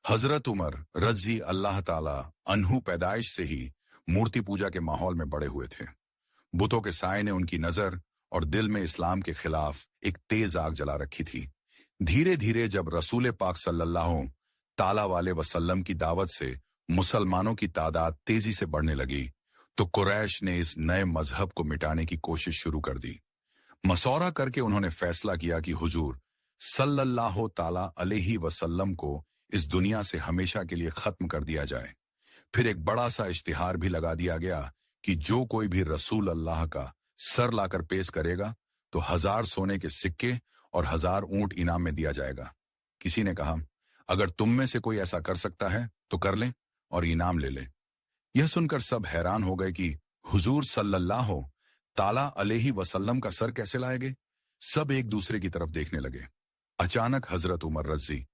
हजरत उमर रजी अल्लाह ताला अन्हु पैदाइश से ही मूर्ति पूजा के माहौल में बड़े हुए थे। बुतों के साए ने उनकी नजर और दिल में इस्लाम के खिलाफ एक तेज आग जला रखी थी। धीरे धीरे जब रसूल पाक सल्लल्लाहु ताला वाले वसल्लम की दावत से मुसलमानों की तादाद तेजी से बढ़ने लगी तो कुरैश ने इस नए मजहब को मिटाने की कोशिश शुरू कर दी। मसौरा करके उन्होंने फैसला किया कि हुजूर सल्लल्लाहु ताला अलैहि वसल्लम को इस दुनिया से हमेशा के लिए खत्म कर दिया जाए। फिर एक बड़ा सा इश्तिहार भी लगा दिया गया कि जो कोई भी रसूल अल्लाह का सर लाकर पेश करेगा तो 1000 सोने के सिक्के और 1000 ऊंट इनाम में दिया जाएगा। किसी ने कहा, अगर तुम में से कोई ऐसा कर सकता है तो कर ले और इनाम ले ले। यह सुनकर सब हैरान हो गए कि हुजूर सल्लल्लाहु ताला अलैहि वसल्लम का सर कैसे लाएंगे। सब एक दूसरे की तरफ देखने लगे। अचानक हजरत उमर रजी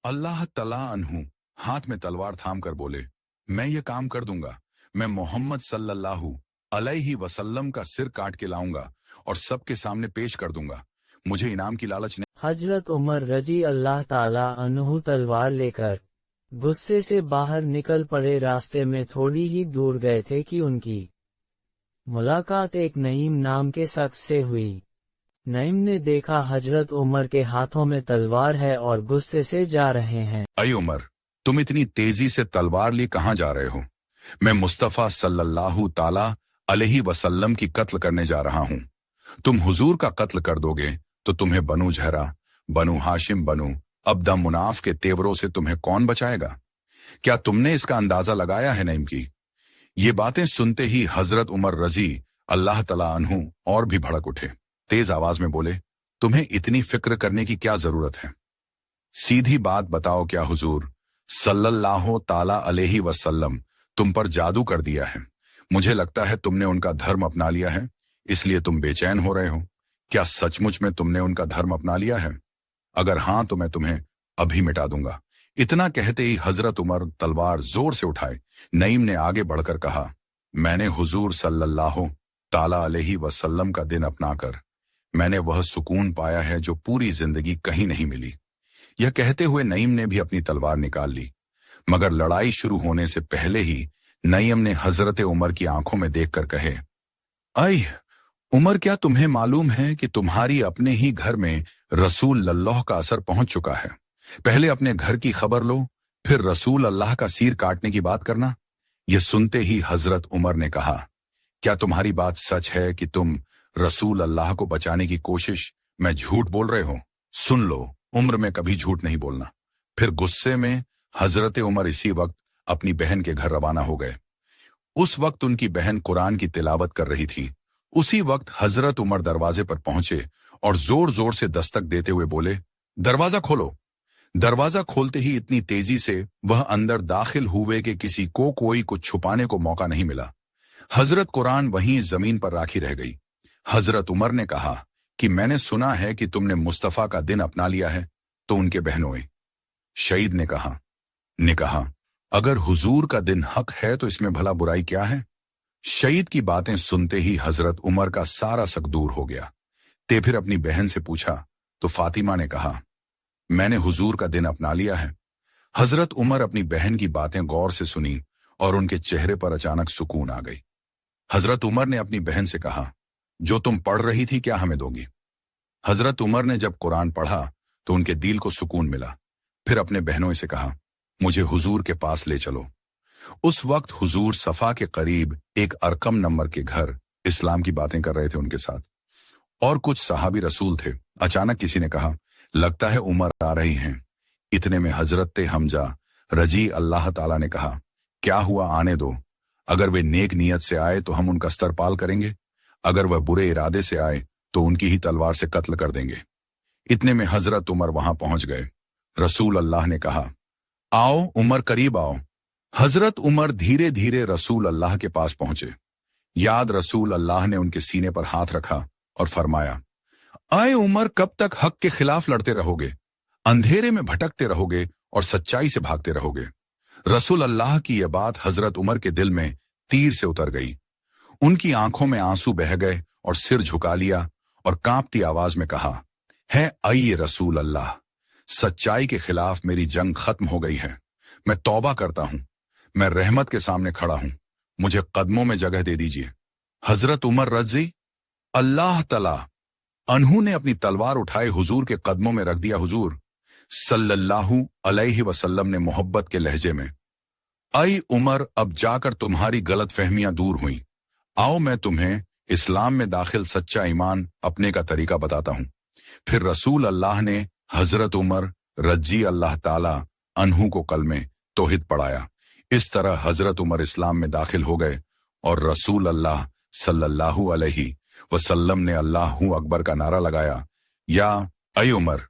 अल्लाह तला अन्हु हाथ में तलवार थाम कर बोले, मैं ये काम कर दूंगा। मैं मोहम्मद सल्लल्लाहु अलैहि वसल्लम का सिर काट के लाऊंगा और सबके सामने पेश कर दूंगा। मुझे इनाम की लालच नहीं। हजरत उमर रजी अल्लाह ताला अन्हु तलवार लेकर गुस्से से बाहर निकल पड़े। रास्ते में थोड़ी ही दूर गए थे कि उनकी मुलाकात एक नईम नाम के शख्स से हुई। नईम ने देखा हजरत उमर के हाथों में तलवार है और गुस्से से जा रहे हैं। अय उमर, तुम इतनी तेजी से तलवार ली कहाँ जा रहे हो? मैं मुस्तफा सल्लल्लाहु ताला अलैहि वसल्लम की कत्ल करने जा रहा हूँ। तुम हुजूर का कत्ल कर दोगे तो तुम्हें बनु जहरा, बनु हाशिम, बनु अब्दा मुनाफ के तेवरों से तुम्हें कौन बचाएगा? क्या तुमने इसका अंदाजा लगाया है नईम की? ये बातें सुनते ही हजरत उमर रजी अल्लाह तला अन्हु और भी भड़क उठे। तेज आवाज में बोले, तुम्हें इतनी फिक्र करने की क्या जरूरत है? सीधी बात बताओ, क्या हुजूर सल्लल्लाहु ताला अलैहि वसल्लम तुम पर जादू कर दिया है? मुझे लगता है तुमने उनका धर्म अपना लिया है, इसलिए तुम बेचैन हो रहे हो। क्या सचमुच में तुमने उनका धर्म अपना लिया है? अगर हां तो मैं तुम्हें अभी मिटा दूंगा। इतना कहते ही हजरत उमर तलवार जोर से उठाए। नईम ने आगे बढ़कर कहा, मैंने हुजूर सल्लल्लाहु ताला अलैहि वसल्लम का दिन अपनाकर मैंने वह सुकून पाया है जो पूरी जिंदगी कहीं नहीं मिली। यह कहते हुए नईम ने भी अपनी तलवार निकाल ली, मगर लड़ाई शुरू होने से पहले ही नईम ने हजरत उमर की आंखों में देखकर कहे, अय उमर, क्या तुम्हें मालूम है कि तुम्हारी अपने ही घर में रसूल अल्लाह का असर पहुंच चुका है? पहले अपने घर की खबर लो, फिर रसूल अल्लाह का सिर काटने की बात करना। यह सुनते ही हजरत उमर ने कहा, क्या तुम्हारी बात सच है कि तुम रसूल अल्लाह को बचाने की कोशिश में झूठ बोल रहे हो? सुन लो, उम्र में कभी झूठ नहीं बोलना। फिर गुस्से में हजरत उमर इसी वक्त अपनी बहन के घर रवाना हो गए। उस वक्त उनकी बहन कुरान की तिलावत कर रही थी। उसी वक्त हजरत उमर दरवाजे पर पहुंचे और जोर जोर से दस्तक देते हुए बोले, दरवाजा खोलो। दरवाजा खोलते ही इतनी तेजी से वह अंदर दाखिल हुए कि किसी को कोई कुछ छुपाने को मौका नहीं मिला। हजरत कुरान वहीं जमीन पर राखी रह गई। हजरत उमर ने कहा कि मैंने सुना है कि तुमने मुस्तफा का दिन अपना लिया है। तो उनके बहनों शहीद ने कहा, अगर हुजूर का दिन हक है तो इसमें भला बुराई क्या है? शहीद की बातें सुनते ही हजरत उमर का सारा शक दूर हो गया। ते फिर अपनी बहन से पूछा तो फातिमा ने कहा, मैंने हुजूर का दिन अपना लिया है। हजरत उमर अपनी बहन की बातें गौर से सुनी और उनके चेहरे पर अचानक सुकून आ गई। हजरत उमर ने अपनी बहन से कहा, जो तुम पढ़ रही थी क्या हमें दोगी? हजरत उमर ने जब कुरान पढ़ा तो उनके दिल को सुकून मिला। फिर अपने बहनों से कहा, मुझे हुजूर के पास ले चलो। उस वक्त हुजूर सफा के करीब एक अरकम नंबर के घर इस्लाम की बातें कर रहे थे उनके साथ, और कुछ सहाबी रसूल थे। अचानक किसी ने कहा, लगता है उमर आ रही हैं। इतने में हजरत हमजा रजी अल्लाह ताला ने कहा, क्या हुआ, आने दो। अगर वे नेक नियत से आए तो हम उनका स्तर पाल करेंगे, अगर वह बुरे इरादे से आए तो उनकी ही तलवार से कत्ल कर देंगे। इतने में हजरत उमर वहां पहुंच गए। रसूल अल्लाह ने कहा, आओ उमर, करीब आओ। हजरत उमर धीरे धीरे रसूल अल्लाह के पास पहुंचे। याद रसूल अल्लाह ने उनके सीने पर हाथ रखा और फरमाया, आए उमर, कब तक हक के खिलाफ लड़ते रहोगे? अंधेरे में भटकते रहोगे और सच्चाई से भागते रहोगे। रसूल अल्लाह की यह बात हजरत उमर के दिल में तीर से उतर गई। उनकी आंखों में आंसू बह गए और सिर झुका लिया और कांपती आवाज में कहा, है आइए रसूल अल्लाह, सच्चाई के खिलाफ मेरी जंग खत्म हो गई है। मैं तौबा करता हूं, मैं रहमत के सामने खड़ा हूं, मुझे कदमों में जगह दे दीजिए। हजरत उमर रजी अल्लाह तला अनहु ने अपनी तलवार उठाए हुजूर के कदमों में रख दिया। हुजूर सल्लल्लाहु अलैहि वसल्लम ने मोहब्बत के लहजे में, आई उमर, अब जाकर तुम्हारी गलत फहमियां दूर हुई, आओ मैं तुम्हें इस्लाम में दाखिल सच्चा ईमान अपने का तरीका बताता हूं। फिर रसूल अल्लाह ने हजरत उमर रजी अल्लाह ताला अनहु को कलमे तौहीद पढ़ाया। इस तरह हजरत उमर इस्लाम में दाखिल हो गए और रसूल अल्लाह सल्लल्लाहु अलैहि वसल्लम ने अल्लाहु अकबर का नारा लगाया। या ऐ उमर,